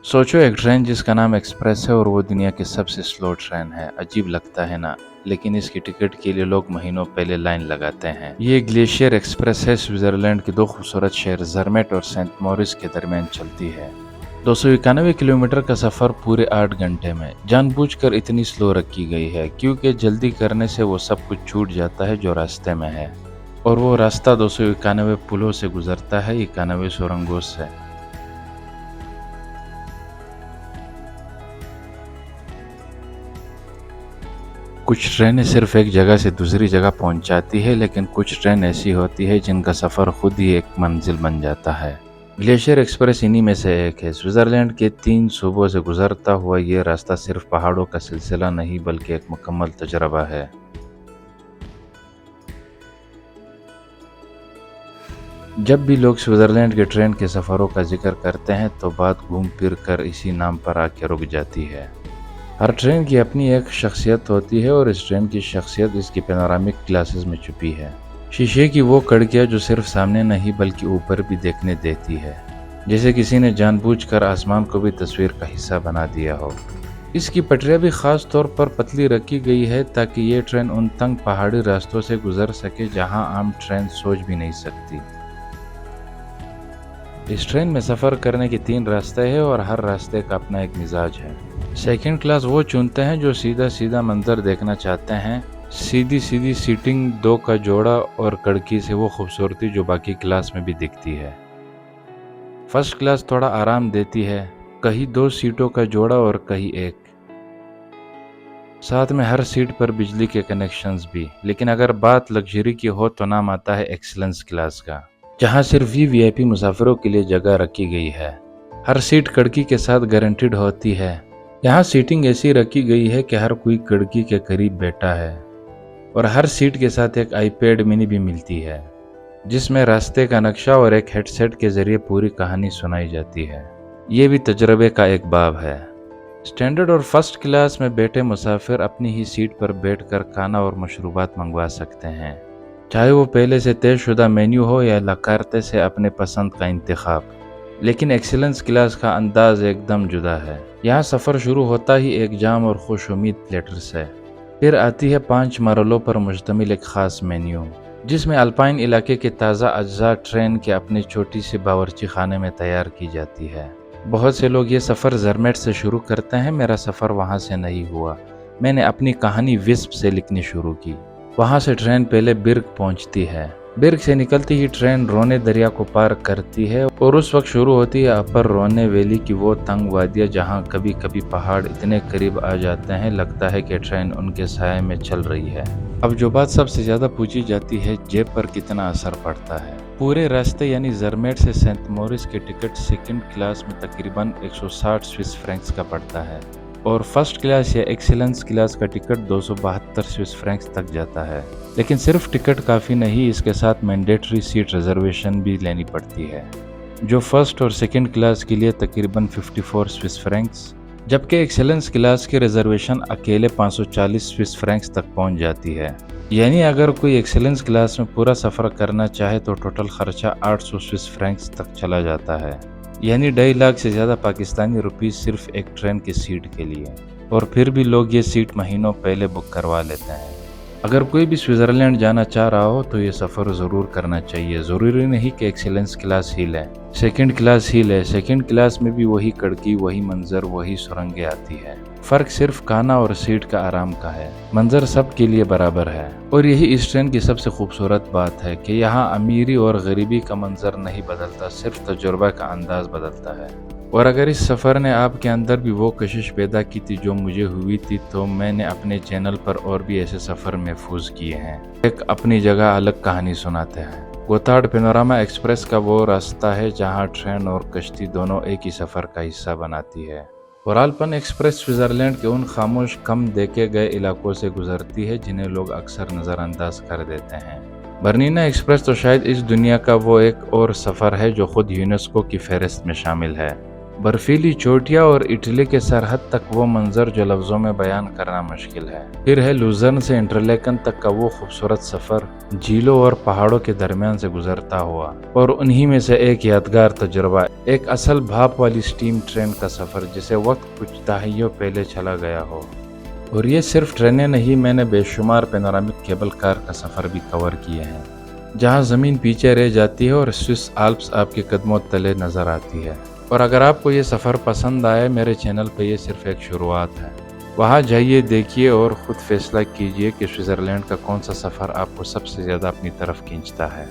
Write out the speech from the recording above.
सोचो एक ट्रेन जिसका नाम एक्सप्रेस है और वो दुनिया की सबसे स्लो ट्रेन है। अजीब लगता है ना? लेकिन इसकी टिकट के लिए लोग महीनों पहले लाइन लगाते हैं। ये ग्लेशियर एक्सप्रेस है, स्विट्जरलैंड के दो खूबसूरत शहर जर्मेट और सेंट मॉरिस के दरमियान चलती है। 291 किलोमीटर का सफर पूरे 8 घंटे में। जानबूझकर इतनी स्लो रखी गई है क्योंकि जल्दी करने से वो सब कुछ छूट जाता है जो रास्ते में है। और वो रास्ता 291 पुलों से गुजरता है, 91 सुरंगों से। कुछ ट्रेनें सिर्फ एक जगह से दूसरी जगह पहुंचाती है, लेकिन कुछ ट्रेन ऐसी होती है जिनका सफ़र खुद ही एक मंजिल बन जाता है। ग्लेशियर एक्सप्रेस इन्हीं में से एक है। स्विट्जरलैंड के 3 सूबों से गुजरता हुआ ये रास्ता सिर्फ पहाड़ों का सिलसिला नहीं बल्कि एक मुकम्मल तजुर्बा है। जब भी लोग स्विट्जरलैंड के ट्रेन के सफ़रों का जिक्र करते हैं तो बात घूम फिर कर इसी नाम पर आके रुक जाती है। हर ट्रेन की अपनी एक शख्सियत होती है और इस ट्रेन की शख्सियत इसकी पैनोरामिक क्लासेस में छुपी है। शीशे की वो खिड़कियाँ जो सिर्फ सामने नहीं बल्कि ऊपर भी देखने देती है, जैसे किसी ने जानबूझकर आसमान को भी तस्वीर का हिस्सा बना दिया हो। इसकी पटरियाँ भी ख़ास तौर पर पतली रखी गई है ताकि ये ट्रेन उन तंग पहाड़ी रास्तों से गुजर सके जहाँ आम ट्रेन सोच भी नहीं सकती। इस ट्रेन में सफ़र करने के 3 रास्ते हैं और हर रास्ते का अपना एक मिजाज है। सेकंड क्लास वो चुनते हैं जो सीधा सीधा मंजर देखना चाहते हैं, सीधी सीधी सीटिंग, 2 का जोड़ा और खिड़की से वो खूबसूरती जो बाकी क्लास में भी दिखती है। फर्स्ट क्लास थोड़ा आराम देती है, कहीं 2 सीटों का जोड़ा और कहीं 1, साथ में हर सीट पर बिजली के कनेक्शंस भी। लेकिन अगर बात लग्जरी की हो तो नाम आता है एक्सीलेंस क्लास का, जहाँ सिर्फ ही वीआईपी मुसाफिरों के लिए जगह रखी गई है। हर सीट खिड़की के साथ गारंटीड होती है। यहाँ सीटिंग ऐसी रखी गई है कि हर कोई खिड़की के करीब बैठा है और हर सीट के साथ एक आईपैड मिनी भी मिलती है, जिसमें रास्ते का नक्शा और एक हेडसेट के जरिए पूरी कहानी सुनाई जाती है। ये भी तजुर्बे का एक बाब है। स्टैंडर्ड और फर्स्ट क्लास में बैठे मुसाफिर अपनी ही सीट पर बैठकर खाना और मशरूबात मंगवा सकते हैं, चाहे वो पहले से तयशुदा मेन्यू हो या लाकार्ते से अपने पसंद का इंतखाब। लेकिन एक्सीलेंस क्लास का अंदाज एकदम जुदा है। यहाँ सफ़र शुरू होता ही एक जाम और खुश उम्मीद प्लेटर से, फिर आती है 5 मरलों पर मुश्तमिल एक ख़ास मेन्यू, जिसमें अल्पाइन इलाके के ताज़ा अज्जा ट्रेन के अपनी छोटी सी बावर्ची खाने में तैयार की जाती है। बहुत से लोग ये सफ़र जर्मेट से शुरू करते हैं। मेरा सफ़र वहाँ से नहीं हुआ। मैंने अपनी कहानी विस्प से लिखनी शुरू की। वहाँ से ट्रेन पहले बिर्ग पहुँचती है। बिर्ग से निकलती ही ट्रेन रोने दरिया को पार करती है और उस वक्त शुरू होती है अपर रोने वैली की वो तंग वादियाँ जहाँ कभी कभी पहाड़ इतने करीब आ जाते हैं लगता है कि ट्रेन उनके साए में चल रही है। अब जो बात सबसे ज़्यादा पूछी जाती है, जेब पर कितना असर पड़ता है। पूरे रास्ते यानी जर्मेट से सेंट मॉरिस के टिकट सेकंड क्लास में तकरीबन 160 स्विस फ्रैंक्स का पड़ता है और फर्स्ट क्लास या एक्सीलेंस क्लास का टिकट 272 स्विस फ्रैंक्स तक जाता है। लेकिन सिर्फ टिकट काफ़ी नहीं, इसके साथ मैंडेटरी सीट रिजर्वेशन भी लेनी पड़ती है, जो फर्स्ट और सेकंड क्लास के लिए तकरीबन 54 स्विस फ्रैंक्स, जबकि एक्सीलेंस क्लास की रिजर्वेशन अकेले 540 स्विस फ्रैंक्स तक पहुंच जाती है। यानी अगर कोई एक्सीलेंस क्लास में पूरा सफ़र करना चाहे तो टोटल खर्चा 800 स्विस फ्रैंक्स तक चला जाता है, यानी 2.5 लाख से ज़्यादा पाकिस्तानी रुपीस सिर्फ एक ट्रेन की सीट के लिए। और फिर भी लोग ये सीट महीनों पहले बुक करवा लेते हैं। अगर कोई भी स्विट्ज़रलैंड जाना चाह रहा हो तो ये सफ़र ज़रूर करना चाहिए। ज़रूरी नहीं कि एक्सीलेंस क्लास ही लें, सेकंड क्लास ही लें। सेकंड क्लास में भी वही खिड़की, वही मंजर, वही सुरंगें आती है। फ़र्क सिर्फ खाना और सीट का आराम का है। मंजर सब के लिए बराबर है और यही इस ट्रेन की सबसे खूबसूरत बात है कि यहाँ अमीरी और गरीबी का मंजर नहीं बदलता, सिर्फ तजुर्बा का अंदाज बदलता है। और अगर इस सफ़र ने आपके अंदर भी वो कशिश पैदा की थी जो मुझे हुई थी, तो मैंने अपने चैनल पर और भी ऐसे सफ़र महफूज किए हैं, एक अपनी जगह अलग कहानी सुनाते हैं। गोतार्ड पैनोरामा एक्सप्रेस का वो रास्ता है जहाँ ट्रेन और कश्ती दोनों एक ही सफ़र का हिस्सा बनाती है। और आल्पन एक्सप्रेस स्विट्ज़रलैंड के उन खामोश कम देखे गए इलाकों से गुजरती है जिन्हें लोग अक्सर नज़रअंदाज कर देते हैं। बर्निना एक्सप्रेस तो शायद इस दुनिया का वो एक और सफ़र है जो खुद यूनेस्को की फहरिस्त में शामिल है। برفیلی چوٹیاں اور اٹلی کے سرحد تک وہ منظر جو لفظوں میں بیان کرنا مشکل ہے۔ پھر ہے لوزرن سے انٹرلیکن تک کا وہ خوبصورت سفر، جھیلوں اور پہاڑوں کے درمیان سے گزرتا ہوا، اور انہی میں سے ایک یادگار تجربہ، ایک اصل بھاپ والی سٹیم ٹرین کا سفر جسے وقت کچھ دہائیوں پہلے چلا گیا ہو۔ اور یہ صرف ٹرینیں نہیں، میں نے بے شمار پینورامک کیبل کار کا سفر بھی کور کیے ہیں، جہاں زمین پیچھے رہ جاتی ہے اور سوئس آلپس آپ کے قدموں تلے نظر آتی ہے۔ اور اگر آپ کو یہ سفر پسند آئے، میرے چینل پہ یہ صرف ایک شروعات ہے۔ وہاں جائیے، دیکھیے اور خود فیصلہ کیجیے کہ سوئٹزرلینڈ کا کون سا سفر آپ کو سب سے زیادہ اپنی طرف کھینچتا ہے۔